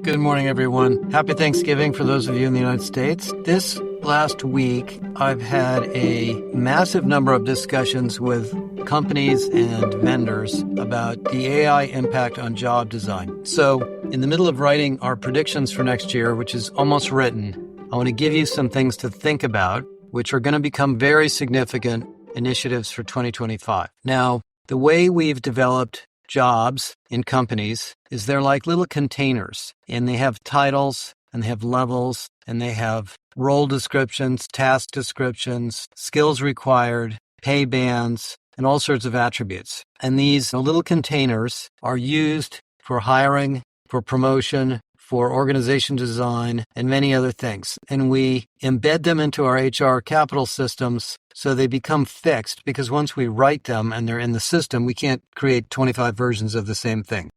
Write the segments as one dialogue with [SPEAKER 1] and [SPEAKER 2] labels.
[SPEAKER 1] Good morning, everyone. Happy Thanksgiving for those of you in the United States. This last week, I've had a massive number of discussions with companies and vendors about the AI impact on job design. So, in the middle of writing our predictions for next year, which is almost written, I want to give you some things to think about, which are going to become very significant initiatives for 2025. Now, the way we've developed jobs in companies is they're like little containers, and they have titles and they have levels and they have role descriptions, task descriptions, skills required, pay bands, and all sorts of attributes. And these little containers are used for hiring, for promotion, for organization design, and many other things. And we embed them into our HR capital systems so they become fixed, because once we write them and they're in the system, we can't create 25 versions of the same thing.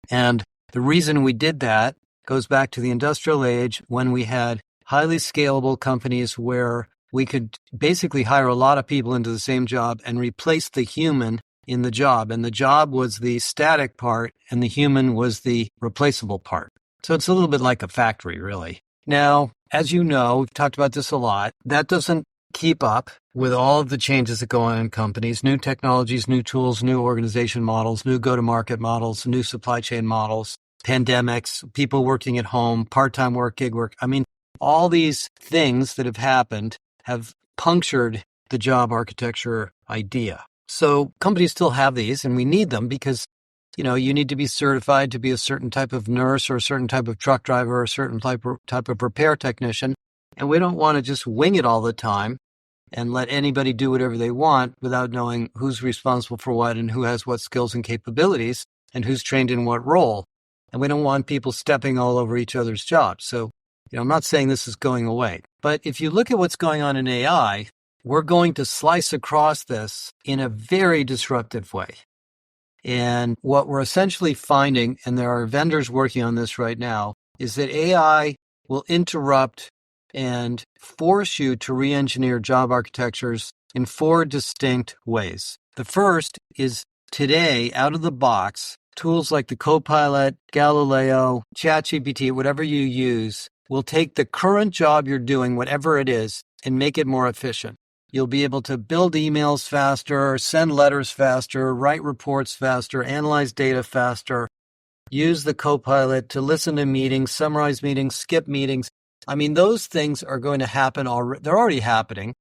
[SPEAKER 1] And the reason we did that goes back to the industrial age, when we had highly scalable companies where we could basically hire a lot of people into the same job and replace the human in the job. And the job was the static part and the human was the replaceable part. So it's a little bit like a factory, really. Now, as you know, we've talked about this a lot, that doesn't keep up with all of the changes that go on in companies, new technologies, new tools, new organization models, new go-to-market models, new supply chain models, pandemics, people working at home, part-time work, gig work. I mean, all these things that have happened have punctured the job architecture idea. So companies still have these, and we need them because, you need to be certified to be a certain type of nurse or a certain type of truck driver or a certain type of repair technician. And we don't want to just wing it all the time and let anybody do whatever they want without knowing who's responsible for what and who has what skills and capabilities and who's trained in what role. And we don't want people stepping all over each other's jobs. So, I'm not saying this is going away. But if you look at what's going on in AI, we're going to slice across this in a very disruptive way. And what we're essentially finding, and there are vendors working on this right now, is that AI will interrupt and force you to re-engineer job architectures in 4 distinct ways. The first is today, out of the box, tools like the Copilot, Galileo, ChatGPT, whatever you use, will take the current job you're doing, whatever it is, and make it more efficient. You'll be able to build emails faster, send letters faster, write reports faster, analyze data faster, use the Copilot to listen to meetings, summarize meetings, skip meetings. I mean, those things are going to happen already. They're already happening.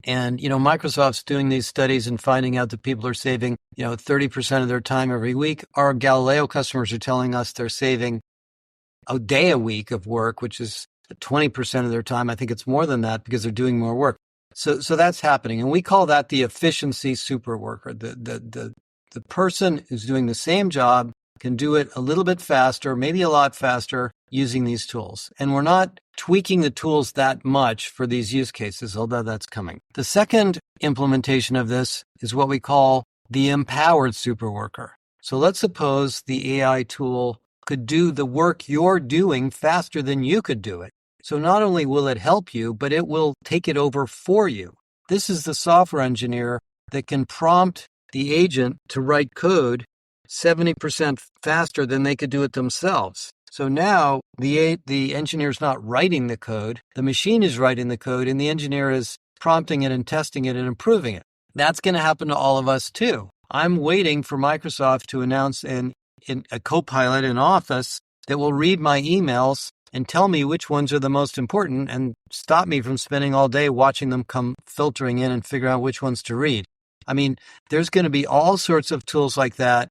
[SPEAKER 1] And, Microsoft's doing these studies and finding out that people are saving, 30% of their time every week. Our Galileo customers are telling us they're saving a day a week of work, which is 20% of their time. I think it's more than that because they're doing more work. So that's happening. And we call that the efficiency super worker. The person who's doing the same job can do it a little bit faster, maybe a lot faster, using these tools. And we're not tweaking the tools that much for these use cases, although that's coming. The second implementation of this is what we call the empowered superworker. So let's suppose the AI tool could do the work you're doing faster than you could do it. So not only will it help you, but it will take it over for you. This is the software engineer that can prompt the agent to write code 70% faster than they could do it themselves. So now the engineer's not writing the code, the machine is writing the code, and the engineer is prompting it and testing it and improving it. That's going to happen to all of us too. I'm waiting for Microsoft to announce a Copilot in Office that will read my emails and tell me which ones are the most important and stop me from spending all day watching them come filtering in and figure out which ones to read. I mean, there's going to be all sorts of tools like that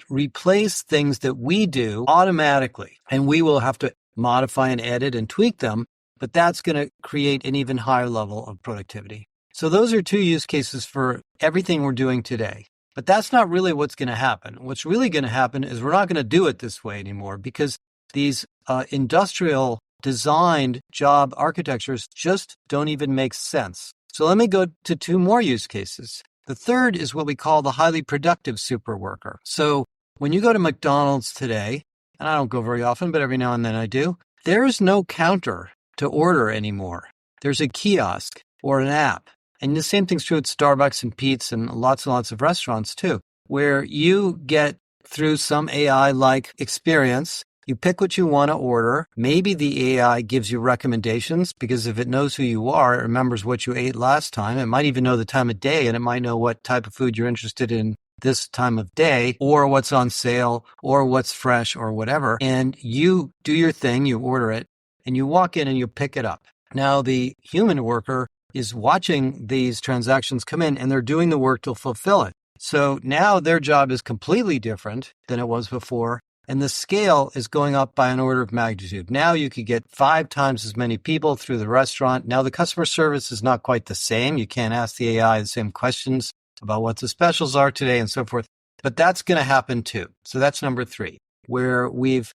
[SPEAKER 1] replace things that we do automatically, and we will have to modify and edit and tweak them, but that's going to create an even higher level of productivity. So those are 2 use cases for everything we're doing today. But that's not really what's going to happen. What's really going to happen is we're not going to do it this way anymore, because these industrial designed job architectures just don't even make sense. So let me go to 2 more use cases. The third is what we call the highly productive superworker. So when you go to McDonald's today, and I don't go very often, but every now and then I do, there is no counter to order anymore. There's a kiosk or an app. And the same thing's true at Starbucks and Pete's and lots of restaurants too, where you get, through some AI-like experience, You pick what you want to order. Maybe the AI gives you recommendations because if it knows who you are, it remembers what you ate last time. It might even know the time of day, and it might know what type of food you're interested in this time of day, or what's on sale, or what's fresh, or whatever. And you do your thing, you order it, and you walk in and you pick it up. Now, the human worker is watching these transactions come in, and they're doing the work to fulfill it. So now their job is completely different than it was before, and the scale is going up by an order of magnitude. Now you could get 5 times as many people through the restaurant. Now the customer service is not quite the same. You can't ask the AI the same questions about what the specials are today and so forth. But that's going to happen too. So that's number 3, where we've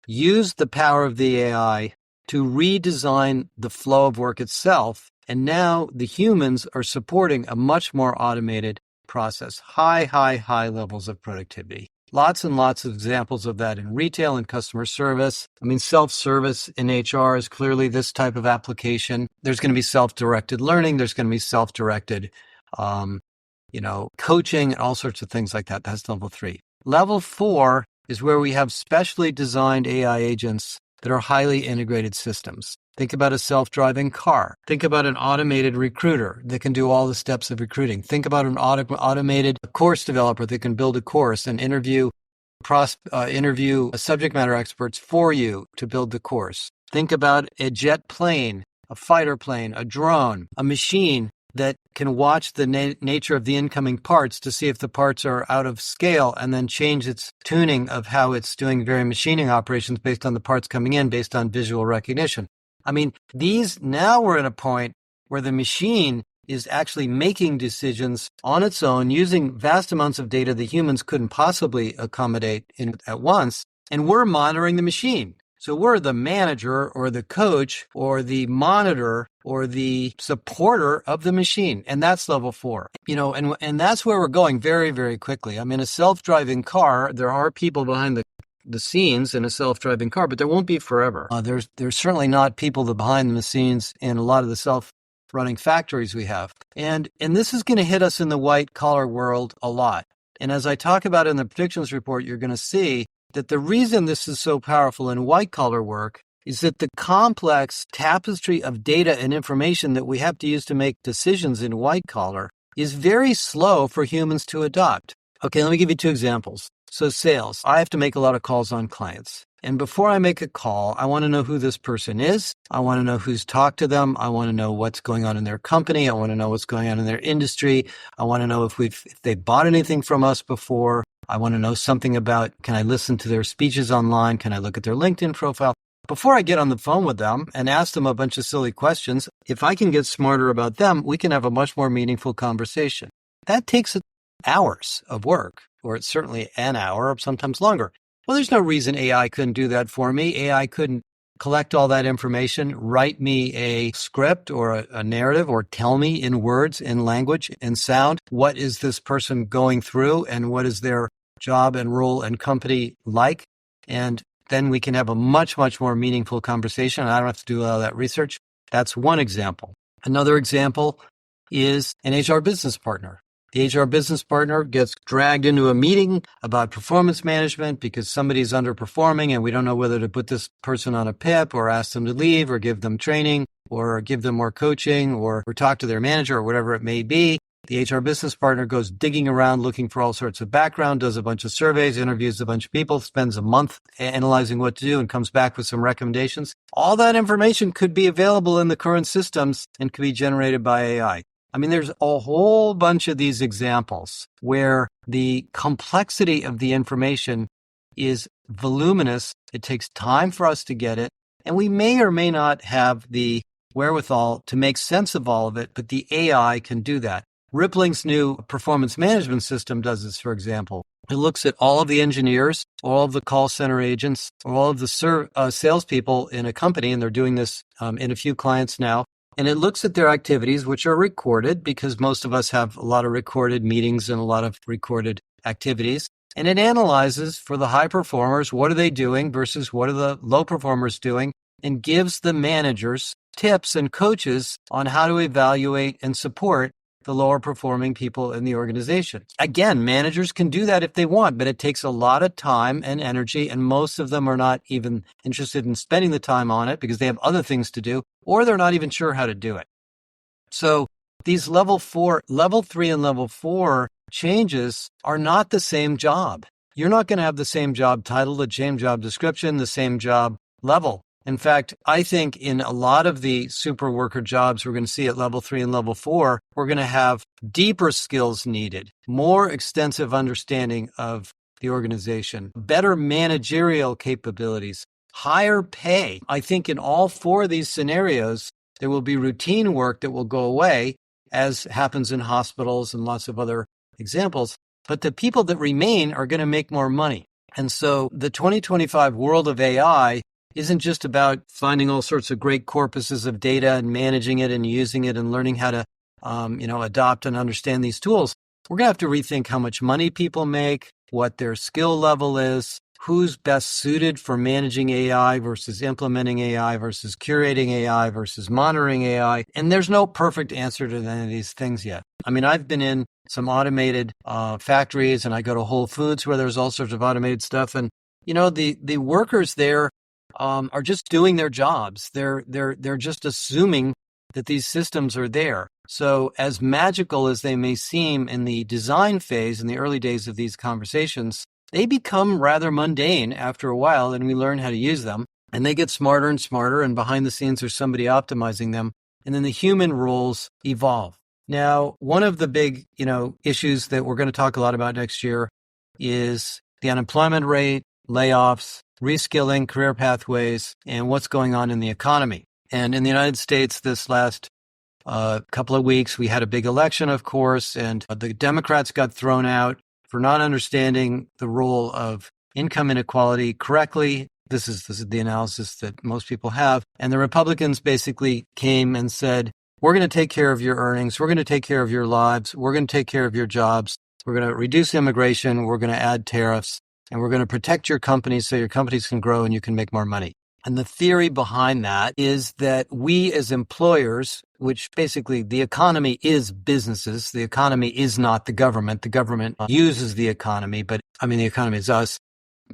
[SPEAKER 1] used the power of the AI to redesign the flow of work itself. And now the humans are supporting a much more automated process, high levels of productivity. Lots and lots of examples of that in retail and customer service. I mean, self-service in HR is clearly this type of application. There's going to be self-directed learning. There's going to be self-directed, coaching and all sorts of things like that. That's level 3. Level 4 is where we have specially designed AI agents that are highly integrated systems. Think about a self-driving car. Think about an automated recruiter that can do all the steps of recruiting. Think about an automated course developer that can build a course and interview subject matter experts for you to build the course. Think about a jet plane, a fighter plane, a drone, a machine that can watch the nature of the incoming parts to see if the parts are out of scale and then change its tuning of how it's doing various machining operations based on the parts coming in, based on visual recognition. I mean, now we're at a point where the machine is actually making decisions on its own using vast amounts of data that humans couldn't possibly accommodate at once, and we're monitoring the machine. So we're the manager or the coach or the monitor or the supporter of the machine. And that's level 4. And that's where we're going very, very quickly. I mean, a self-driving car, there are people behind the scenes in a self-driving car, but there won't be forever. There's certainly not people behind the scenes in a lot of the self-running factories we have. And this is going to hit us in the white-collar world a lot. And as I talk about in the predictions report, you're going to see that the reason this is so powerful in white-collar work is that the complex tapestry of data and information that we have to use to make decisions in white-collar is very slow for humans to adopt. Okay, let me give you 2 examples. So sales, I have to make a lot of calls on clients. And before I make a call, I want to know who this person is. I want to know who's talked to them. I want to know what's going on in their company. I want to know what's going on in their industry. I want to know if they've bought anything from us before. I want to know something about, can I listen to their speeches online? Can I look at their LinkedIn profile? Before I get on the phone with them and ask them a bunch of silly questions, if I can get smarter about them, we can have a much more meaningful conversation. That takes hours of work, or it's certainly an hour or sometimes longer. Well, there's no reason AI couldn't do that for me. AI couldn't collect all that information, write me a script or a narrative, or tell me in words, in language, in sound, what is this person going through and what is their job and role and company like. And then we can have a much, much more meaningful conversation. I don't have to do all that research. That's one example. Another example is an HR business partner. The HR business partner gets dragged into a meeting about performance management because somebody's underperforming and we don't know whether to put this person on a PIP or ask them to leave or give them training or give them more coaching or talk to their manager or whatever it may be. The HR business partner goes digging around looking for all sorts of background, does a bunch of surveys, interviews a bunch of people, spends a month analyzing what to do and comes back with some recommendations. All that information could be available in the current systems and could be generated by AI. I mean, there's a whole bunch of these examples where the complexity of the information is voluminous. It takes time for us to get it, and we may or may not have the wherewithal to make sense of all of it, but the AI can do that. Rippling's new performance management system does this, for example. It looks at all of the engineers, all of the call center agents, all of the salespeople in a company, and they're doing this in a few clients now. And it looks at their activities, which are recorded because most of us have a lot of recorded meetings and a lot of recorded activities. And it analyzes for the high performers, what are they doing versus what are the low performers doing, and gives the managers tips and coaches on how to evaluate and support the lower performing people in the organization. Again, managers can do that if they want, but it takes a lot of time and energy, and most of them are not even interested in spending the time on it because they have other things to do, or they're not even sure how to do it. So these level 3 and level 4 changes are not the same job. You're not going to have the same job title, the same job description, the same job level. In fact, I think in a lot of the super worker jobs we're going to see at level 3 and level 4, we're going to have deeper skills needed, more extensive understanding of the organization, better managerial capabilities, higher pay. I think in all 4 of these scenarios, there will be routine work that will go away, as happens in hospitals and lots of other examples. But the people that remain are going to make more money. And so the 2025 world of AI isn't just about finding all sorts of great corpuses of data and managing it and using it and learning how to, adopt and understand these tools. We're going to have to rethink how much money people make, what their skill level is, who's best suited for managing AI versus implementing AI versus curating AI versus monitoring AI. And there's no perfect answer to any of these things yet. I mean, I've been in some automated factories, and I go to Whole Foods where there's all sorts of automated stuff. And, the workers there are just doing their jobs. They're just assuming that these systems are there. So as magical as they may seem in the design phase, in the early days of these conversations, they become rather mundane after a while, and we learn how to use them, and they get smarter and smarter, and behind the scenes there's somebody optimizing them, and then the human roles evolve. Now, one of the big, issues that we're going to talk a lot about next year is the unemployment rate, layoffs, reskilling, career pathways, and what's going on in the economy. And in the United States this last couple of weeks, we had a big election, of course, and the Democrats got thrown out for not understanding the role of income inequality correctly. This is the analysis that most people have. And the Republicans basically came and said, we're going to take care of your earnings. We're going to take care of your lives. We're going to take care of your jobs. We're going to reduce immigration. We're going to add tariffs. And we're going to protect your companies so your companies can grow and you can make more money. And the theory behind that is that we as employers, which basically the economy is businesses, the economy is not the government. The government uses the economy, but the economy is us,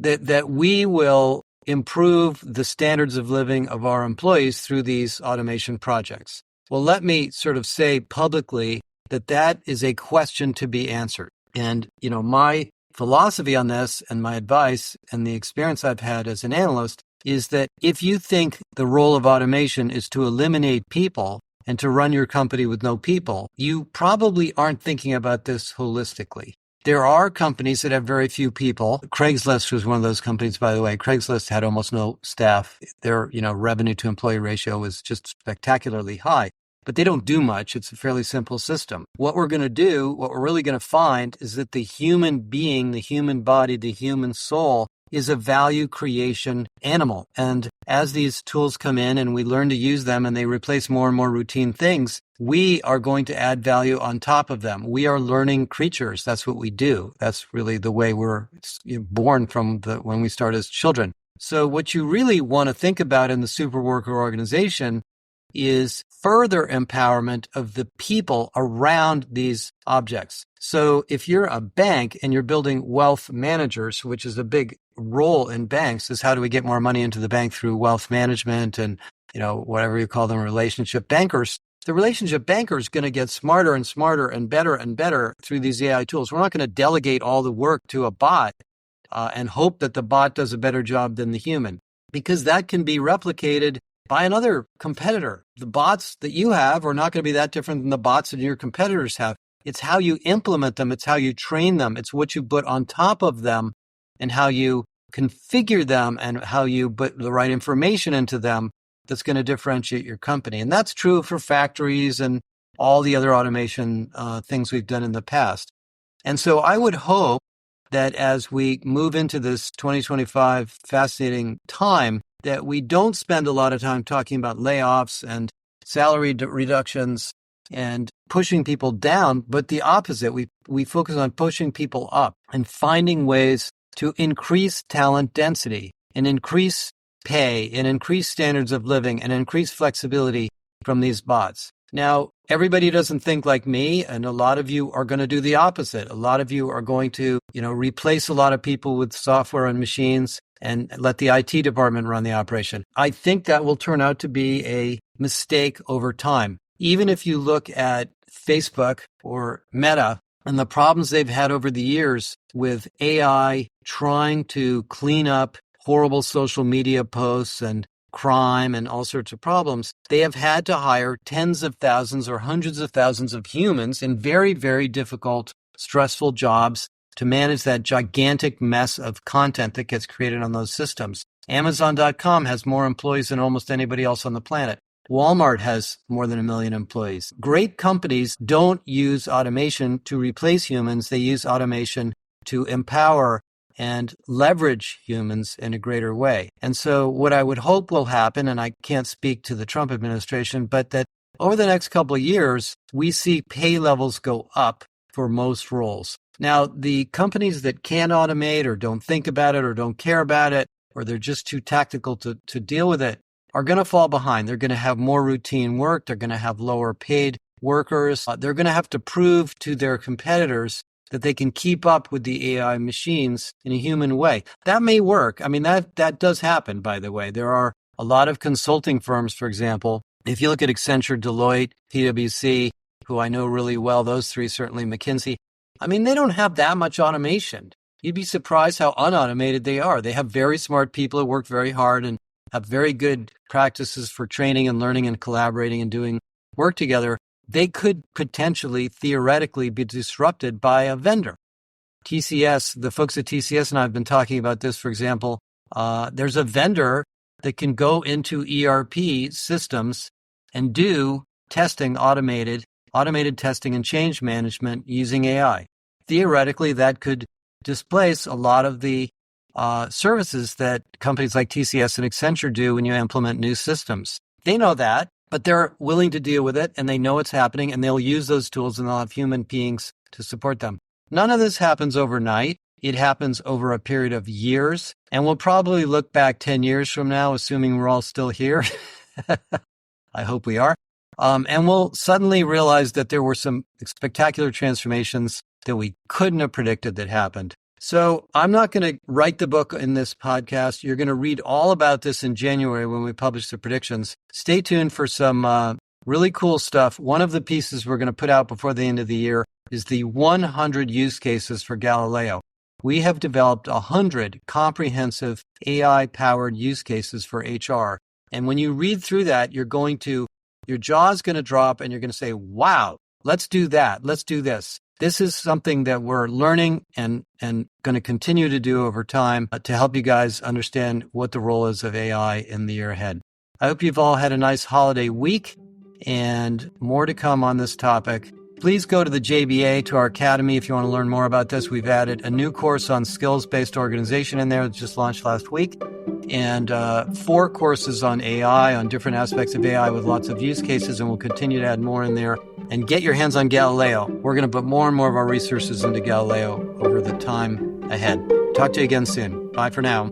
[SPEAKER 1] that we will improve the standards of living of our employees through these automation projects. Well, let me sort of say publicly that is a question to be answered. And, my philosophy on this and my advice and the experience I've had as an analyst is that if you think the role of automation is to eliminate people and to run your company with no people, you probably aren't thinking about this holistically. There are companies that have very few people. Craigslist was one of those companies, by the way. Craigslist had almost no staff. Their, revenue to employee ratio was just spectacularly high. But they don't do much. It's a fairly simple system. What we're going to do, what we're really going to find is that the human being, the human body, the human soul is a value creation animal. And as these tools come in and we learn to use them and they replace more and more routine things, we are going to add value on top of them. We are learning creatures. That's what we do. That's really the way we're born from when we start as children. So what you really want to think about in the superworker organization is further empowerment of the people around these objects. So if you're a bank and you're building wealth managers, which is a big role in banks, is how do we get more money into the bank through wealth management and, whatever you call them, relationship bankers. The relationship banker is going to get smarter and smarter and better through these AI tools. We're not going to delegate all the work to a bot and hope that the bot does a better job than the human, because that can be replicated by another competitor. The bots that you have are not going to be that different than the bots that your competitors have. It's how you implement them. It's how you train them. It's what you put on top of them and how you configure them and how you put the right information into them that's going to differentiate your company. And that's true for factories and all the other automation things we've done in the past. And so I would hope that as we move into this 2025 fascinating time, that we don't spend a lot of time talking about layoffs and salary reductions and pushing people down, but the opposite. We focus on pushing people up and finding ways to increase talent density and increase pay and increase standards of living and increase flexibility from these bots. Now, everybody doesn't think like me, and a lot of you are going to do the opposite. A lot of you are going to, replace a lot of people with software and machines and let the IT department run the operation. I think that will turn out to be a mistake over time. Even if you look at Facebook or Meta and the problems they've had over the years with AI trying to clean up horrible social media posts and crime and all sorts of problems, they have had to hire tens of thousands or hundreds of thousands of humans in very, very difficult, stressful jobs to manage that gigantic mess of content that gets created on those systems. Amazon.com has more employees than almost anybody else on the planet. Walmart has more than 1 million employees. Great companies don't use automation to replace humans. They use automation to empower and leverage humans in a greater way. And so what I would hope will happen, and I can't speak to the Trump administration, but that over the next couple of years, we see pay levels go up for most roles. Now, the companies that can't automate or don't think about it or don't care about it, or they're just too tactical to deal with it, are going to fall behind. They're going to have more routine work. They're going to have lower paid workers. They're going to have to prove to their competitors that they can keep up with the AI machines in a human way. That may work. I mean, that does happen, by the way. There are a lot of consulting firms, for example. If you look at Accenture, Deloitte, PwC, who I know really well, those three, certainly McKinsey, I mean, they don't have that much automation. You'd be surprised how unautomated they are. They have very smart people who work very hard and have very good practices for training and learning and collaborating and doing work together. They could potentially, theoretically, be disrupted by a vendor. TCS, the folks at TCS and I have been talking about this, for example. There's a vendor that can go into ERP systems and do testing, automated testing and change management using AI. Theoretically, that could displace a lot of the services that companies like TCS and Accenture do when you implement new systems. They know that, but they're willing to deal with it, and they know it's happening, and they'll use those tools, and they'll have human beings to support them. None of this happens overnight. It happens over a period of years, and we'll probably look back 10 years from now, assuming we're all still here. I hope we are. And we'll suddenly realize that there were some spectacular transformations that we couldn't have predicted that happened. So I'm not going to write the book in this podcast. You're going to read all about this in January when we publish the predictions. Stay tuned for some really cool stuff. One of the pieces we're going to put out before the end of the year is the 100 use cases for Galileo. We have developed 100 comprehensive AI-powered use cases for HR. And when you read through that, your jaw's going to drop and you're going to say, wow, let's do that. Let's do this. This is something that we're learning and going to continue to do over time to help you guys understand what the role is of AI in the year ahead. I hope you've all had a nice holiday week and more to come on this topic. Please go to the JBA, to our academy, if you want to learn more about this. We've added a new course on skills-based organization in there that just launched last week, and 4 courses on AI, on different aspects of AI with lots of use cases, and we'll continue to add more in there. And get your hands on Galileo. We're going to put more and more of our resources into Galileo over the time ahead. Talk to you again soon. Bye for now.